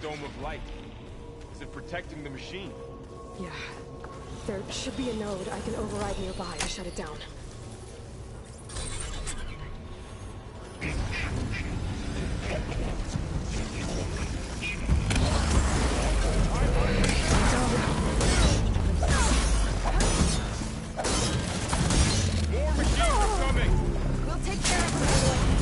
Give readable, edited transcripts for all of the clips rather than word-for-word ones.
dome of light. Is it protecting the machine? Yeah. There should be a node I can override nearby to shut it down. More machines are coming! We'll take care of them.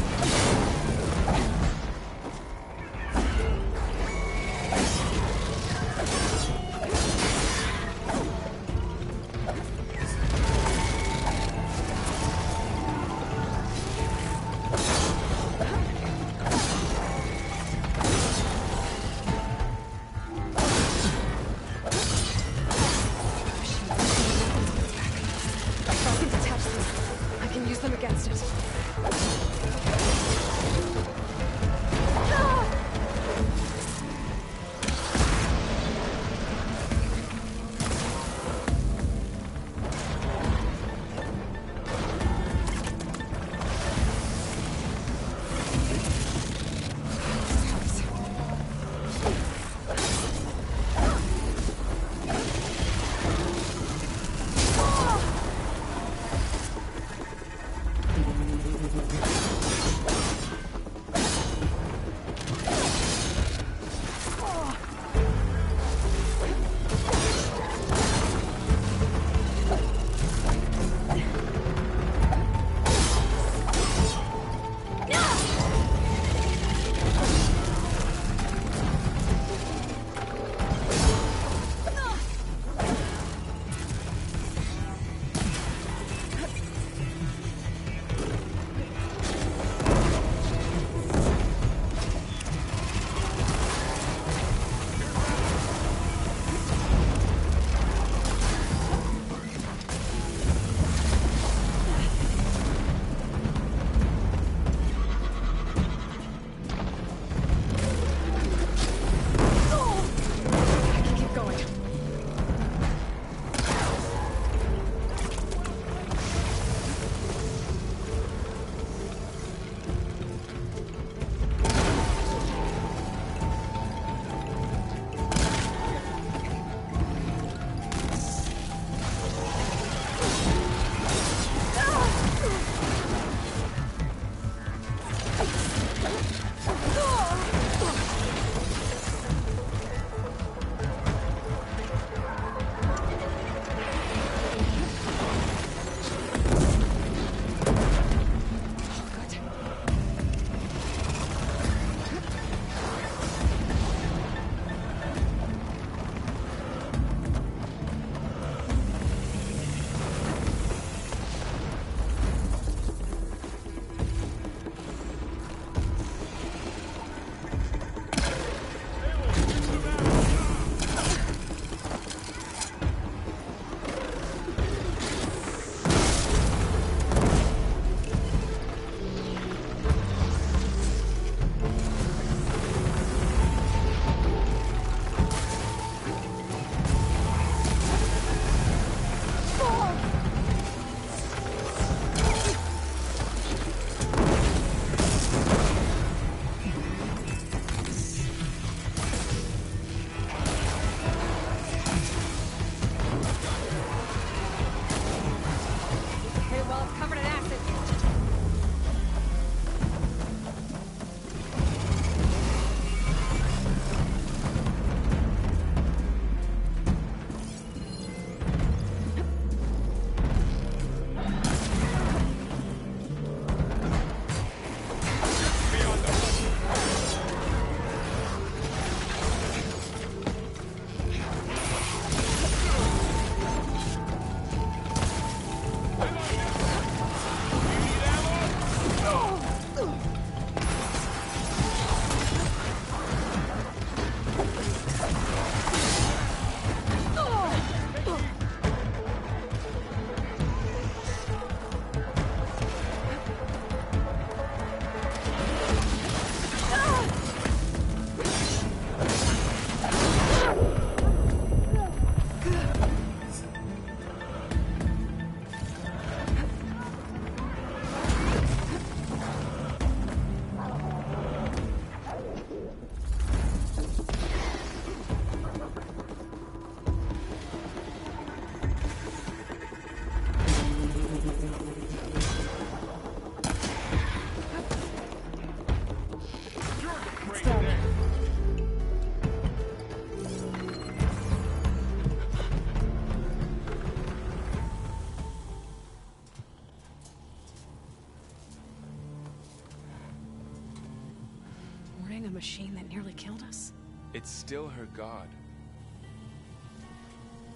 machine that nearly killed us? It's still her god.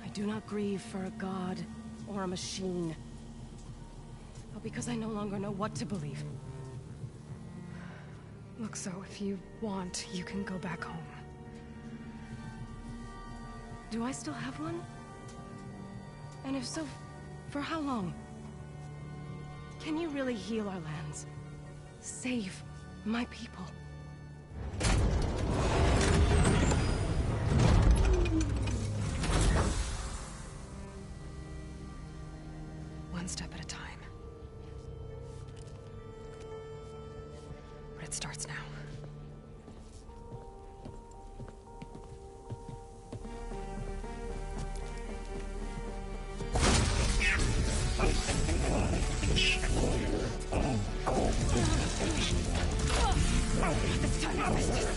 I do not grieve for a god or a machine, but because I no longer know what to believe. Look, so if you want, you can go back home. Do I still have one? And if so, for how long? Can you really heal our lands? Save my people? One step at a time. But it starts now. This time I missed it.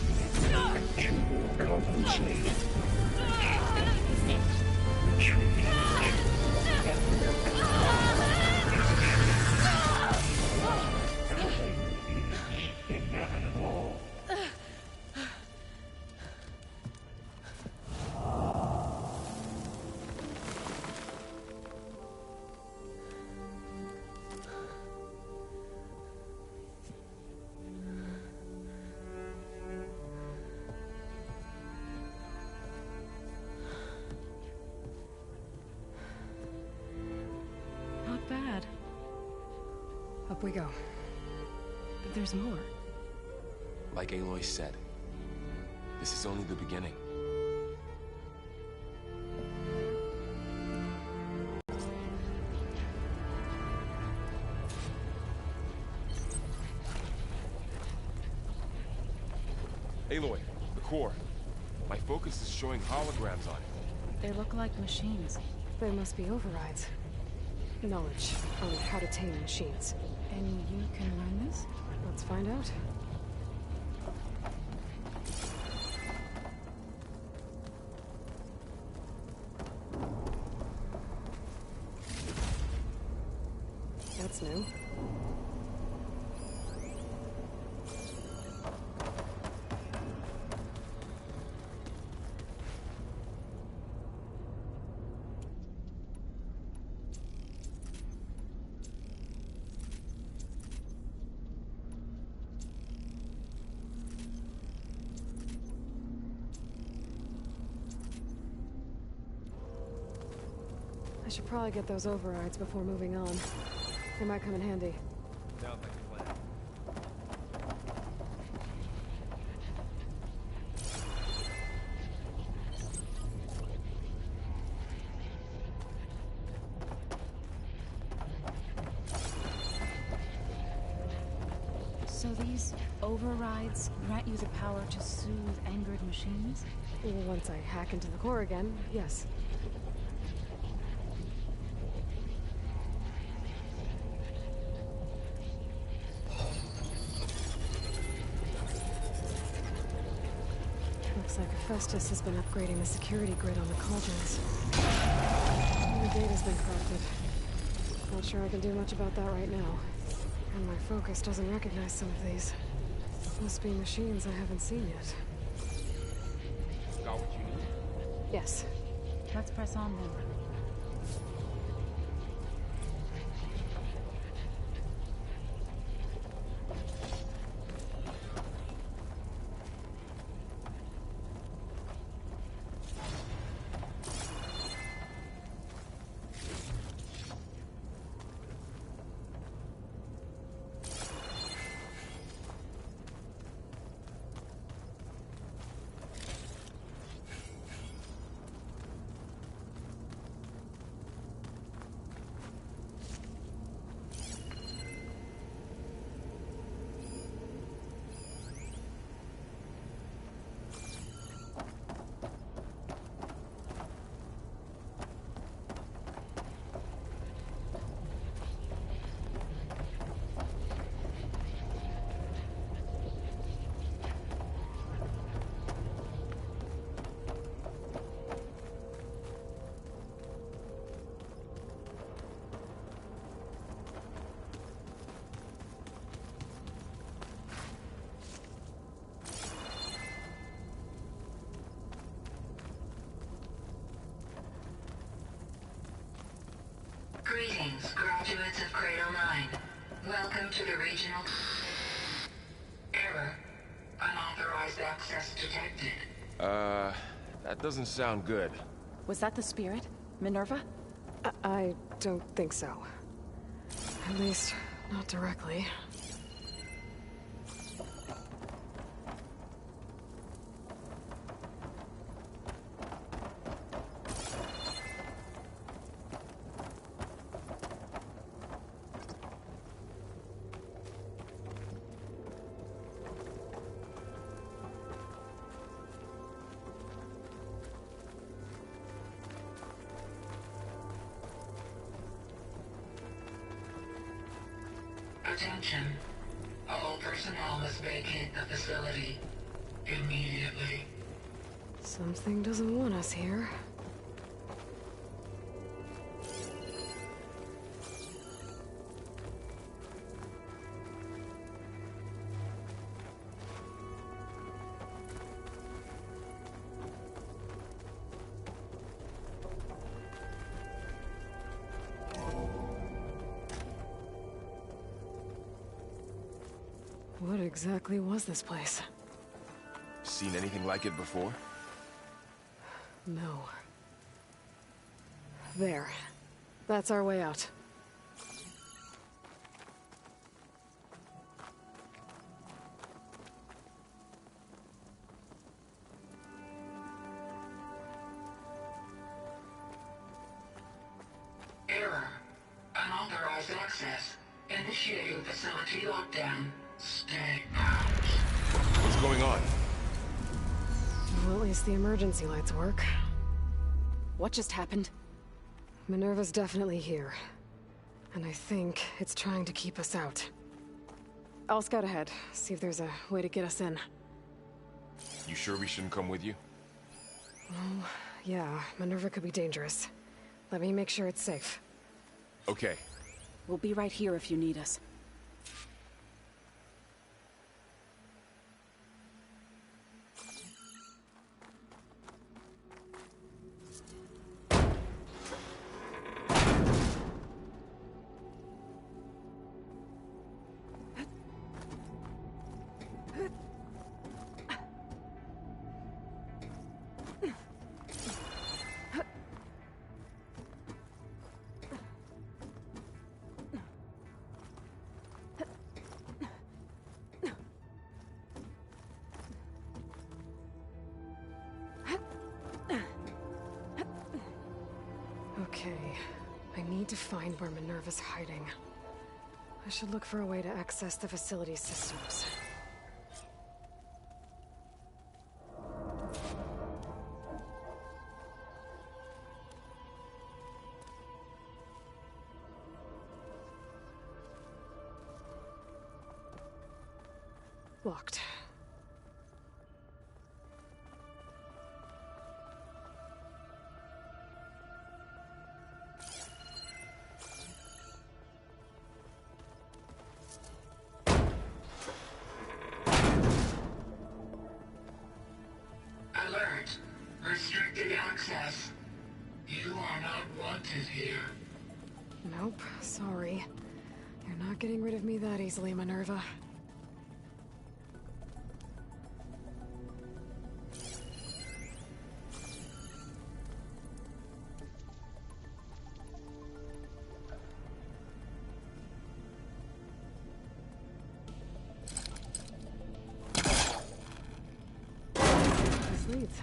Not bad. Up we go. But there's more. Like Aloy said, this is only the beginning. Aloy, the core. My focus is showing holograms on it. They look like machines. They must be overrides. Knowledge on how to tame machines. And you can learn this? Let's find out. That's new. I should probably get those overrides before moving on. They might come in handy. Sounds like a plan. So these overrides grant you the power to soothe angered machines? Well, once I hack into the core again, yes. Looks like Festus has been upgrading the security grid on the cauldrons. The data's been corrupted. Not sure I can do much about that right now. And my focus doesn't recognize some of these. Must be machines I haven't seen yet. Got what you need? Yes. Let's press on then. Greetings, graduates of Cradle 9. Welcome to the regional... Error. Unauthorized access detected. That doesn't sound good. Was that the spirit? Minerva? I don't think so. At least, not directly. Attention. All personnel must vacate the facility immediately. Something doesn't want us here. What exactly was this place? Seen anything like it before? No. There. That's our way out. Error. Unauthorized access. Initiating facility lockdown. Stay out. What's going on? Well, at least the emergency lights work. What just happened? Minerva's definitely here. And I think it's trying to keep us out. I'll scout ahead, see if there's a way to get us in. You sure we shouldn't come with you? Oh, yeah, Minerva could be dangerous. Let me make sure it's safe. Okay. We'll be right here if you need us. Okay, I need to find where Minerva's hiding. I should look for a way to access the facility systems. Locked. Alert. Restricted access. You are not wanted here. Nope, sorry. You're not getting rid of me that easily, Minerva. This leads.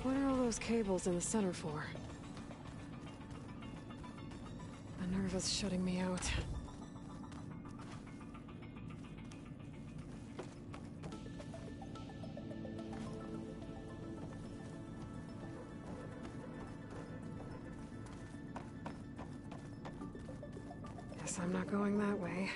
What are all those cables in the center for? Minerva's shutting me out. Guess I'm not going that way.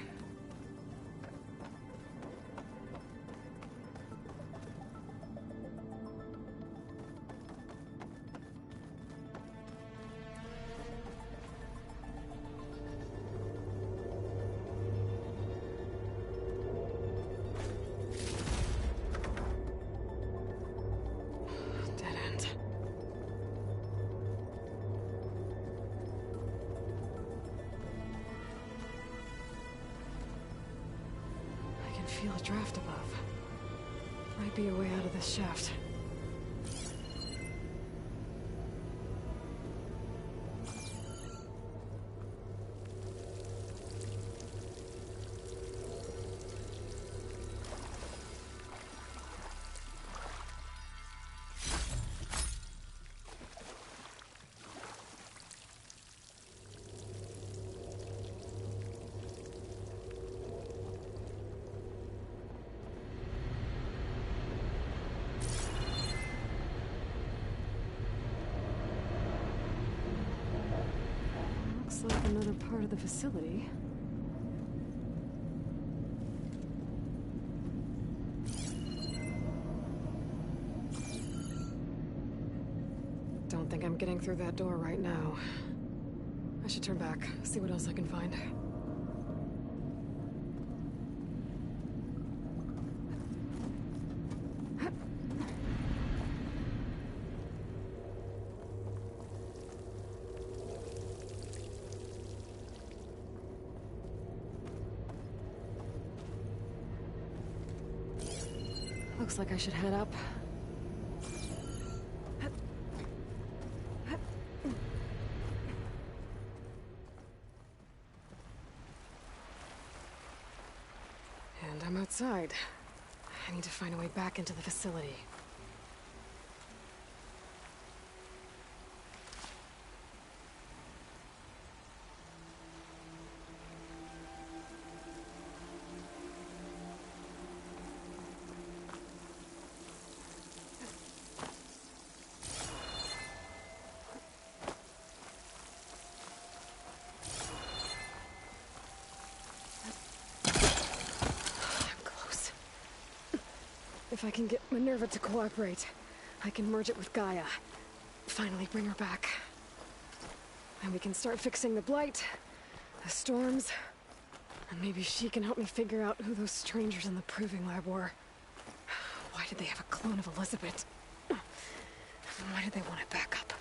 feel a draft above. Might be a way out of this shaft. Looks like another part of the facility. Don't think I'm getting through that door right now. I should turn back, see what else I can find. Looks like I should head up. And I'm outside. I need to find a way back into the facility. If I can get Minerva to cooperate, I can merge it with Gaia. Finally bring her back. And we can start fixing the blight, the storms, and maybe she can help me figure out who those strangers in the proving lab were. Why did they have a clone of Elizabeth? Why did they want it back up?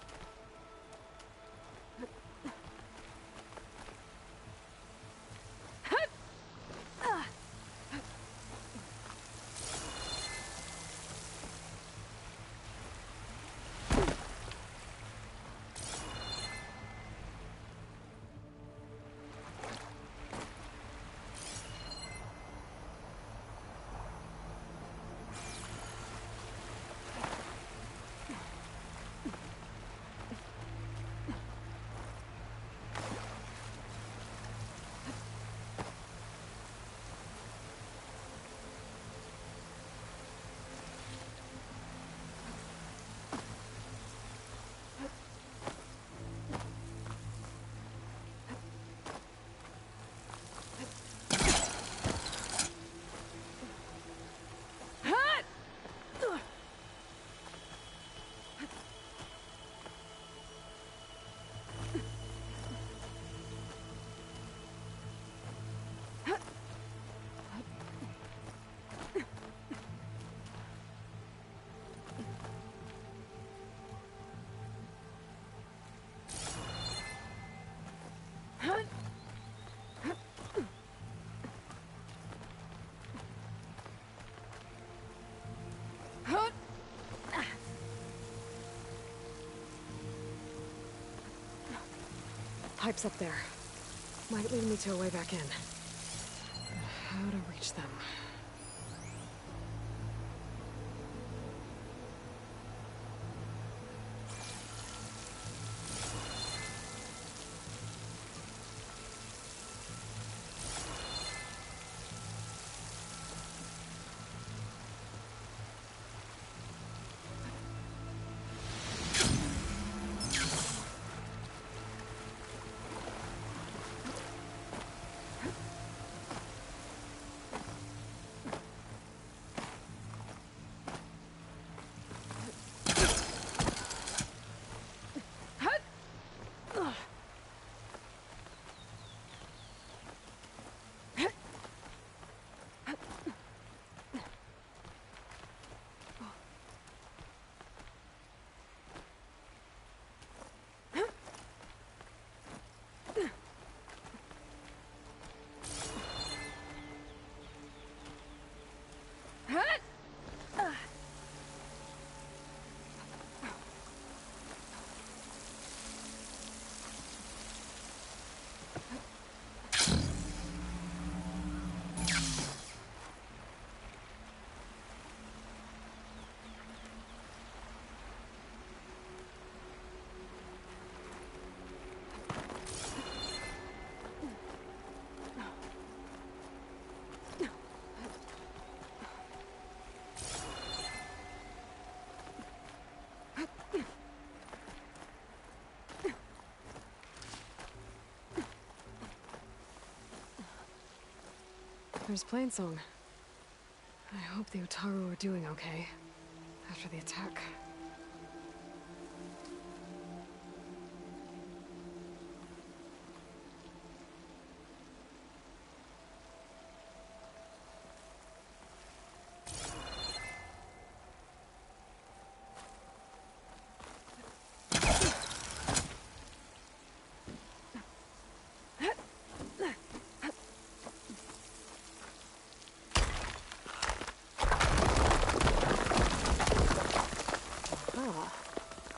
Pipes up there. Might lead me to a way back in. How to reach them? There's Plainsong. I hope the Utaru are doing okay after the attack.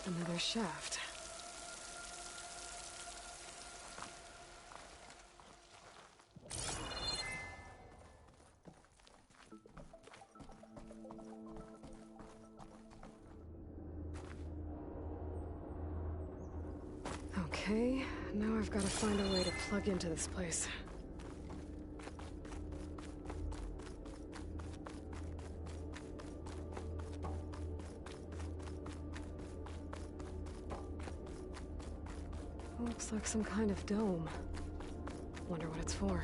Another shaft. Okay, now I've got to find a way to plug into this place. Looks like some kind of dome. Wonder what it's for.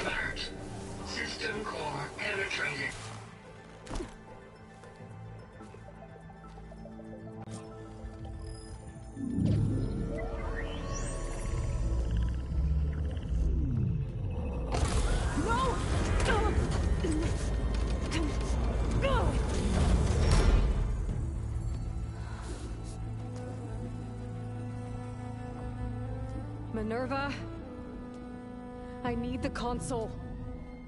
Alert. System core penetrated. Minerva, I need the console.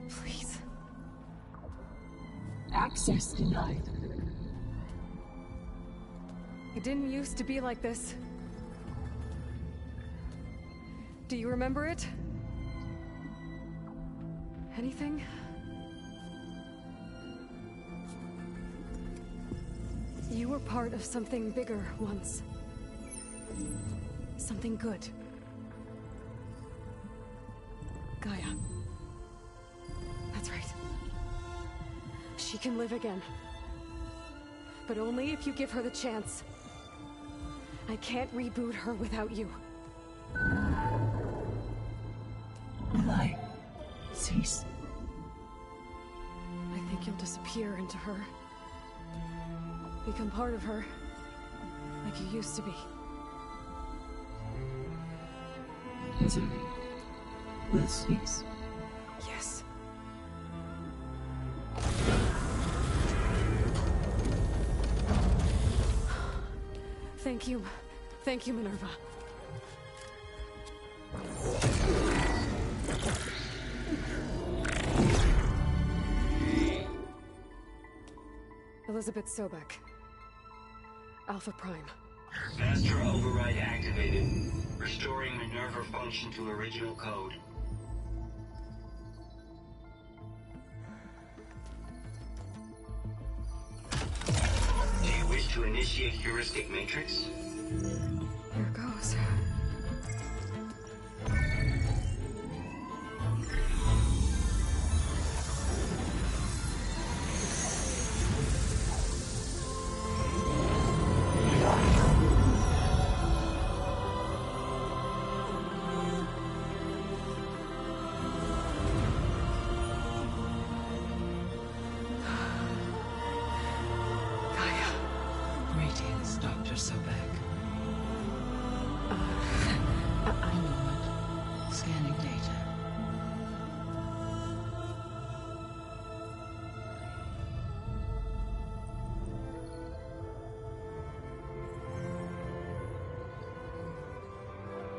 Please. Access denied. It didn't used to be like this. Do you remember it? Anything? You were part of something bigger once. Something good. Gaia. That's right. She can live again. But only if you give her the chance. I can't reboot her without you. Aloy, cease. I think you'll disappear into her. Become part of her. Like you used to be. Misery will cease. Yes. Thank you. Thank you, Minerva. Elizabeth Sobek. Alpha Prime. Master override activated. Restoring Minerva function to original code. Do you wish to initiate heuristic matrix? Here goes. Greetings, Dr. Sobek. I know it. Scanning data.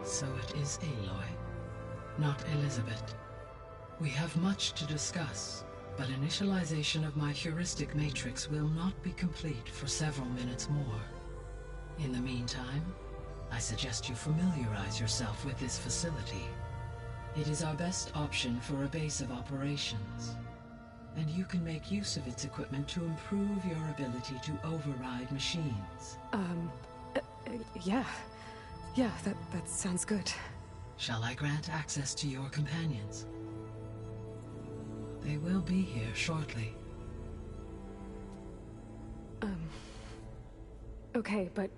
So it is Aloy, not Elizabeth. We have much to discuss, but initialization of my heuristic matrix will not be complete for several minutes more. In the meantime, I suggest you familiarize yourself with this facility. It is our best option for a base of operations, and you can make use of its equipment to improve your ability to override machines. Yeah. Yeah, that sounds good. Shall I grant access to your companions? They will be here shortly. Okay, but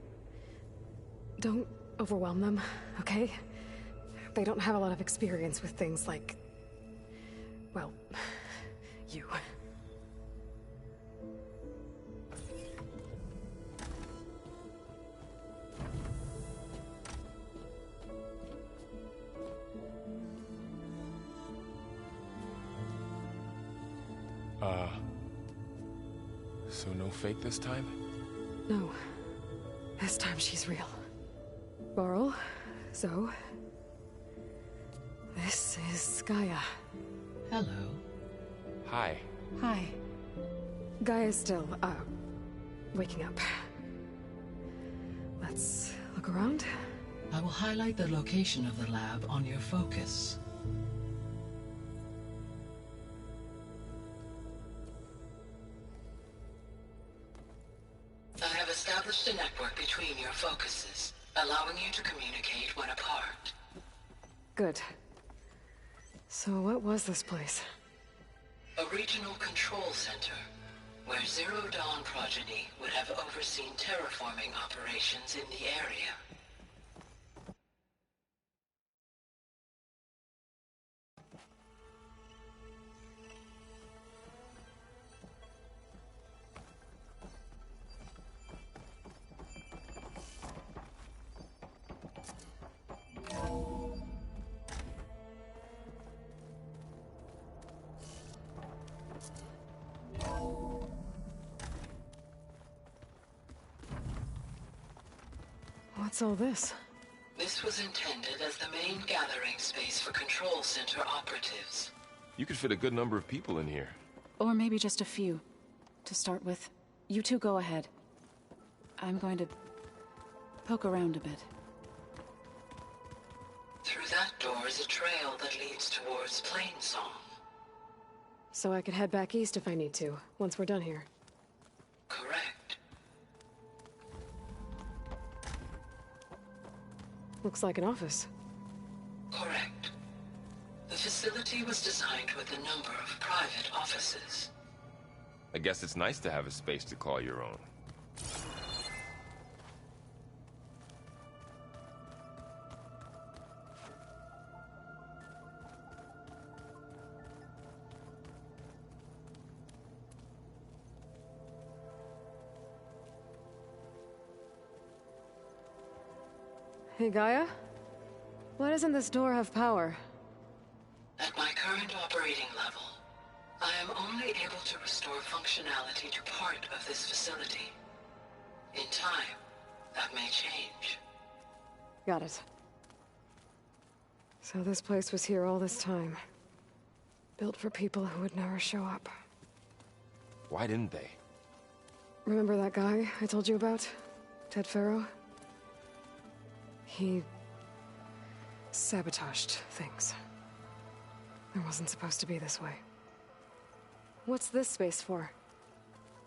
don't overwhelm them, okay? They don't have a lot of experience with things like, well, you. So no fake this time? No. This time she's real. Laurel, Zoe. This is Gaia. Hello. Hi. Hi. Gaia's still, waking up. Let's look around. I will highlight the location of the lab on your focus. I have established a network between your focuses, allowing you to communicate when apart. Good. So what was this place? A regional control center, where Zero Dawn progeny would have overseen terraforming operations in the area. What's all this? This was intended as the main gathering space for control center operatives. You could fit a good number of people in here. Or maybe just a few. To start with. You two go ahead. I'm going to poke around a bit. Through that door is a trail that leads towards Plainsong. So I could head back east if I need to, once we're done here. Correct. Looks like an office. Correct. The facility was designed with a number of private offices. I guess it's nice to have a space to call your own. Hey, Gaia? Why doesn't this door have power? At my current operating level, I am only able to restore functionality to part of this facility. In time, that may change. Got it. So this place was here all this time. Built for people who would never show up. Why didn't they? Remember that guy I told you about? Ted Farrow? He sabotaged things. It wasn't supposed to be this way. What's this space for?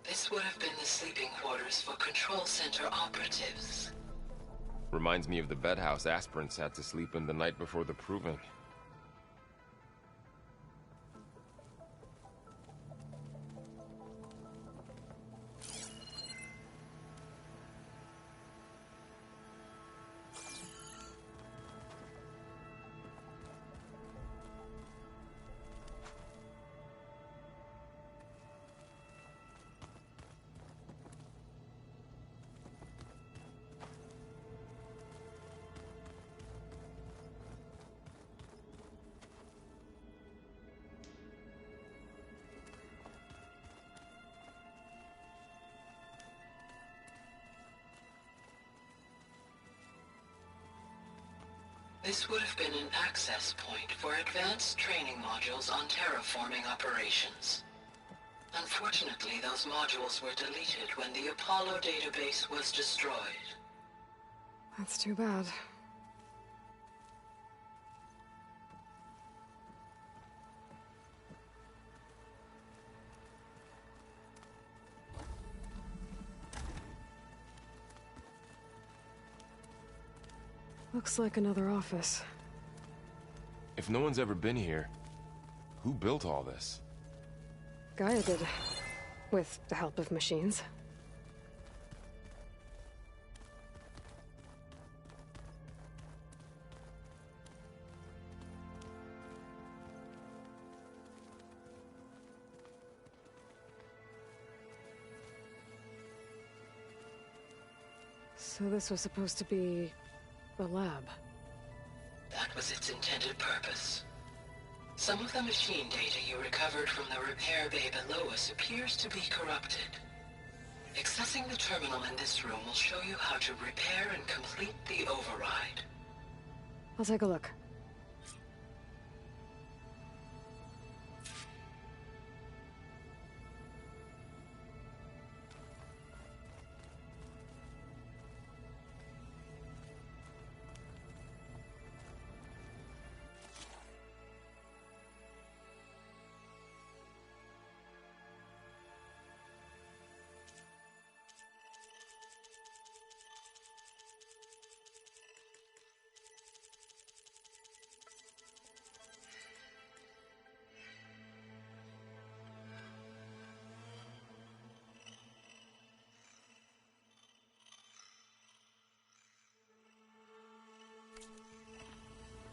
This would have been the sleeping quarters for control center operatives. Reminds me of the bedhouse aspirants had to sleep in the night before the proving. This would have been an access point for advanced training modules on terraforming operations. Unfortunately, those modules were deleted when the Apollo database was destroyed. That's too bad. Looks like another office. If no one's ever been here, who built all this? Gaia did. With the help of machines. So this was supposed to be a lab. That was its intended purpose. Some of the machine data you recovered from the repair bay below us appears to be corrupted. Accessing the terminal in this room will show you how to repair and complete the override. I'll take a look.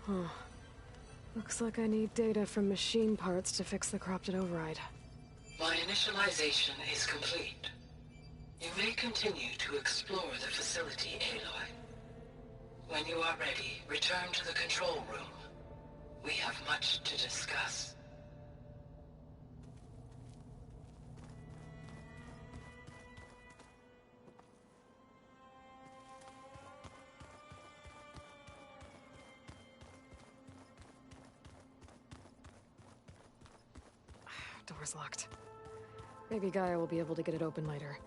Huh. Looks like I need data from machine parts to fix the corrupted override. My initialization is complete. You may continue to explore the facility, Aloy. When you are ready, return to the control room. We have much to discuss. Door's locked. Maybe Gaia will be able to get it open later.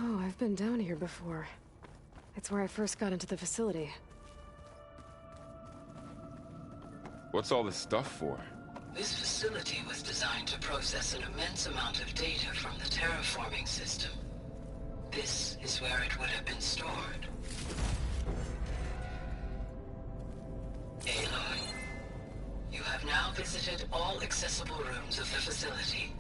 Oh, I've been down here before. It's where I first got into the facility. What's all this stuff for? This facility was designed to process an immense amount of data from the terraforming system. This is where it would have been stored. Aloy, you have now visited all accessible rooms of the facility.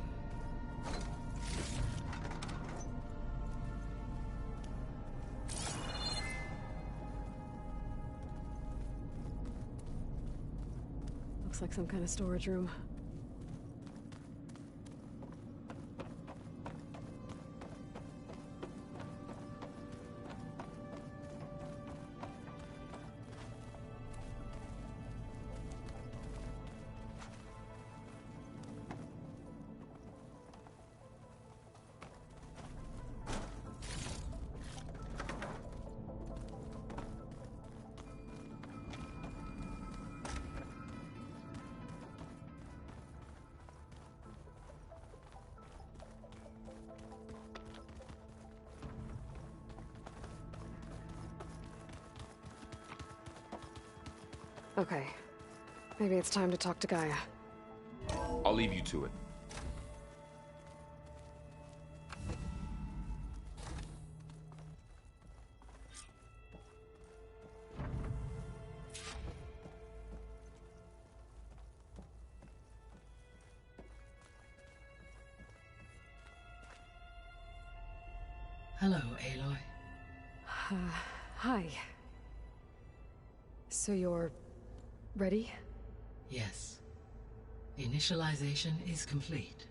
Looks like some kind of storage room. Okay. Maybe it's time to talk to Gaia. I'll leave you to it. Hello, Aloy. Hi. So you're ready? Yes. Initialization is complete.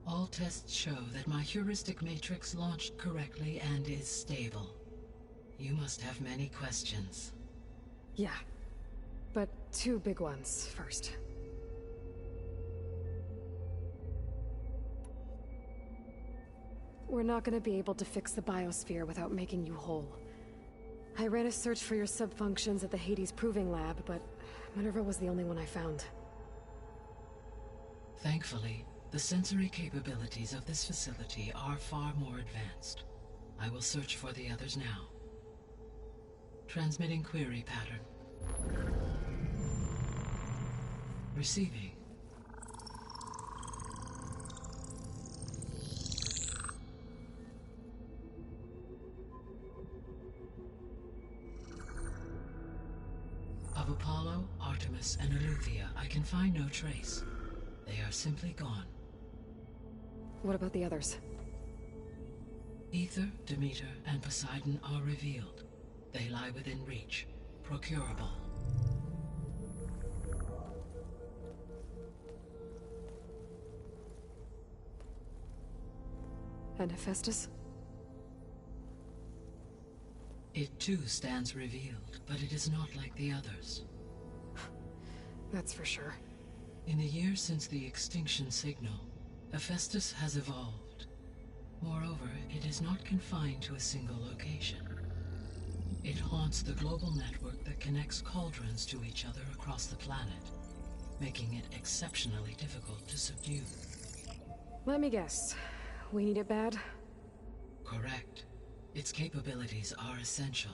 All tests show that my heuristic matrix launched correctly and is stable. You must have many questions. Yeah. But two big ones first. We're not gonna be able to fix the biosphere without making you whole. I ran a search for your subfunctions at the Hades Proving Lab, but Minerva was the only one I found. Thankfully, the sensory capabilities of this facility are far more advanced. I will search for the others now. Transmitting query pattern. Receiving. Of Apollo, Artemis, and Eleuthia, I can find no trace. They are simply gone. What about the others? Ether, Demeter, and Poseidon are revealed. They lie within reach, procurable. And Hephaestus? It too stands revealed, but it is not like the others. That's for sure. In the years since the extinction signal, Hephaestus has evolved. Moreover, it is not confined to a single location. It haunts the global network that connects cauldrons to each other across the planet, making it exceptionally difficult to subdue. Let me guess. We need it bad? Correct. Its capabilities are essential.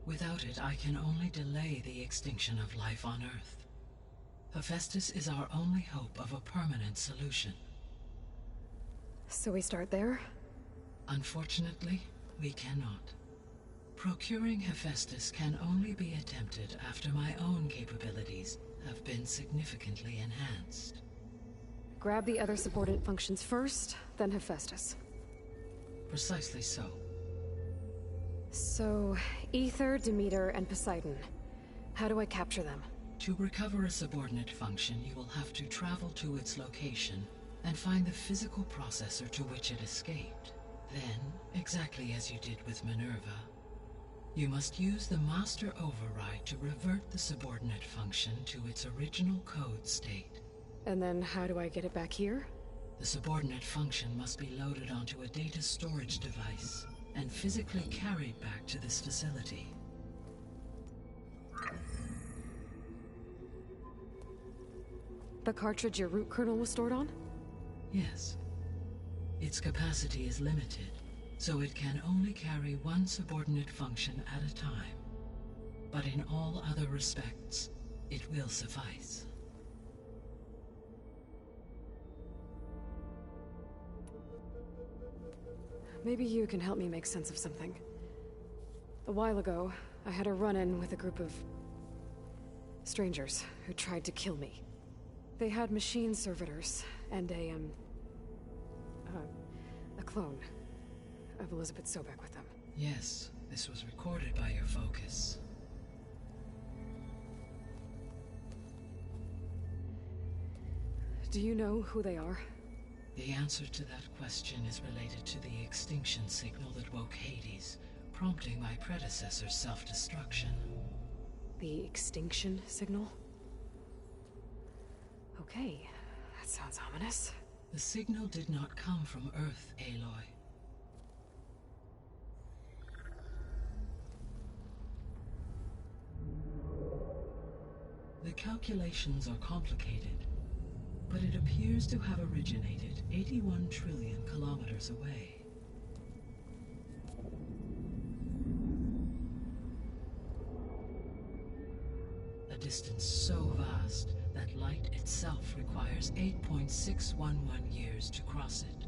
Without it, I can only delay the extinction of life on Earth. Hephaestus is our only hope of a permanent solution. So we start there? Unfortunately, we cannot. Procuring Hephaestus can only be attempted after my own capabilities have been significantly enhanced. Grab the other subordinate functions first, then Hephaestus. Precisely so. So, Ether, Demeter, and Poseidon. How do I capture them? To recover a subordinate function, you will have to travel to its location and find the physical processor to which it escaped. Then, exactly as you did with Minerva, you must use the master override to revert the subordinate function to its original code state. And then how do I get it back here? The subordinate function must be loaded onto a data storage device and physically carried back to this facility. The cartridge your root kernel was stored on? Yes. Its capacity is limited, so it can only carry one subordinate function at a time. But in all other respects, it will suffice. Maybe you can help me make sense of something. A while ago, I had a run-in with a group of strangers who tried to kill me. They had machine servitors and a clone of Elizabeth Sobek with them. Yes, this was recorded by your focus. Do you know who they are? The answer to that question is related to the extinction signal that woke Hades, prompting my predecessor's self-destruction. The extinction signal? Okay, that sounds ominous. The signal did not come from Earth, Aloy. The calculations are complicated, but it appears to have originated 81 trillion kilometers away. A distance so vast that light itself requires 8.611 years to cross it.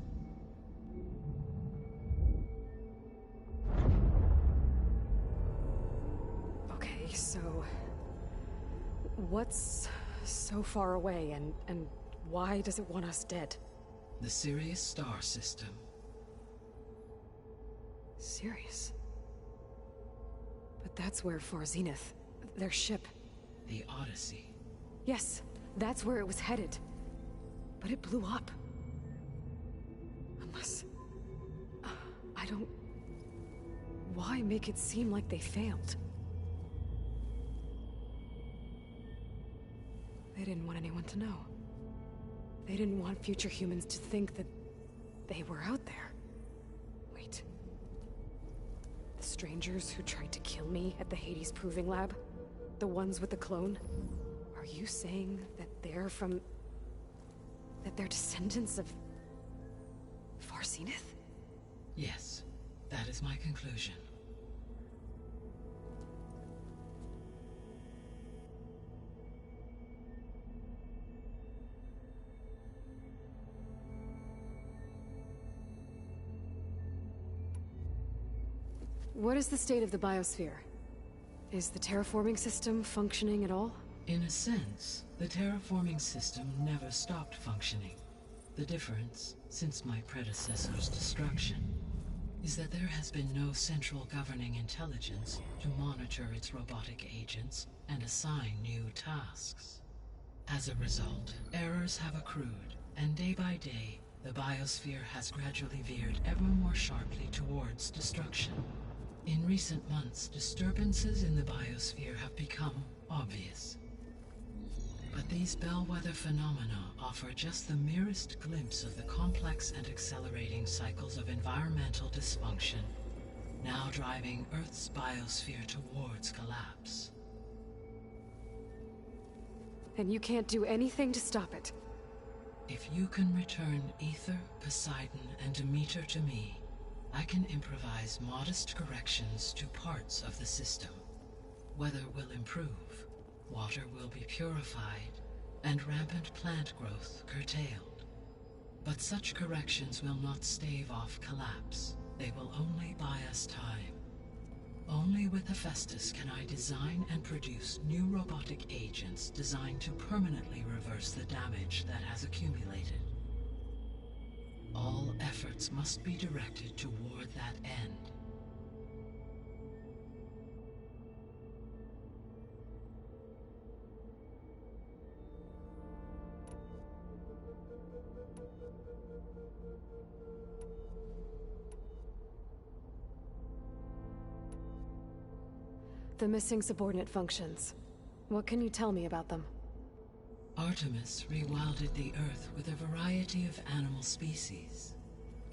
Okay, so what's so far away and why does it want us dead? The Sirius star system. Sirius? But that's where Far Zenith, their ship. The Odyssey. Yes, that's where it was headed. But it blew up. Unless... I don't... why make it seem like they failed? They didn't want anyone to know. They didn't want future humans to think that they were out there. Wait. The strangers who tried to kill me at the Hades Proving Lab? The ones with the clone? Are you saying that they're from... that they're descendants of... Farseneth? Yes, that is my conclusion. What is the state of the biosphere? Is the terraforming system functioning at all? In a sense, the terraforming system never stopped functioning. The difference, since my predecessor's destruction, is that there has been no central governing intelligence to monitor its robotic agents and assign new tasks. As a result, errors have accrued, and day by day, the biosphere has gradually veered ever more sharply towards destruction. In recent months, disturbances in the biosphere have become obvious. But these bellwether phenomena offer just the merest glimpse of the complex and accelerating cycles of environmental dysfunction, now driving Earth's biosphere towards collapse. And you can't do anything to stop it? If you can return Ether, Poseidon, and Demeter to me, I can improvise modest corrections to parts of the system. Weather will improve, water will be purified, and rampant plant growth curtailed. But such corrections will not stave off collapse. They will only buy us time. Only with Hephaestus can I design and produce new robotic agents designed to permanently reverse the damage that has accumulated. All efforts must be directed toward that end. The missing subordinate functions. What can you tell me about them? Artemis rewilded the Earth with a variety of animal species.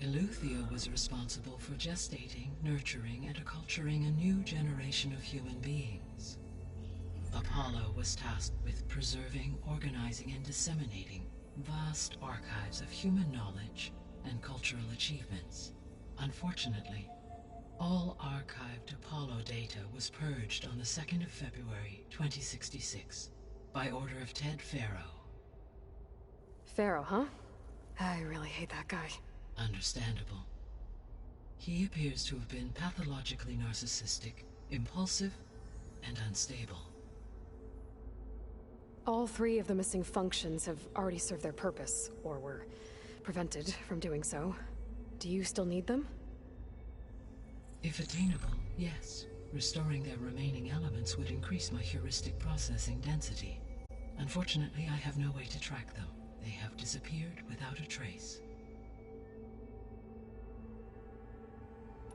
Eleuthia was responsible for gestating, nurturing, and acculturating a new generation of human beings. Apollo was tasked with preserving, organizing, and disseminating vast archives of human knowledge and cultural achievements. Unfortunately, all archived Apollo data was purged on the 2nd of February, 2066, by order of Ted Faro. Pharaoh, huh? I really hate that guy. Understandable. He appears to have been pathologically narcissistic, impulsive, and unstable. All three of the missing functions have already served their purpose, or were prevented from doing so. Do you still need them? If attainable, yes. Restoring their remaining elements would increase my heuristic processing density. Unfortunately, I have no way to track them. They have disappeared without a trace.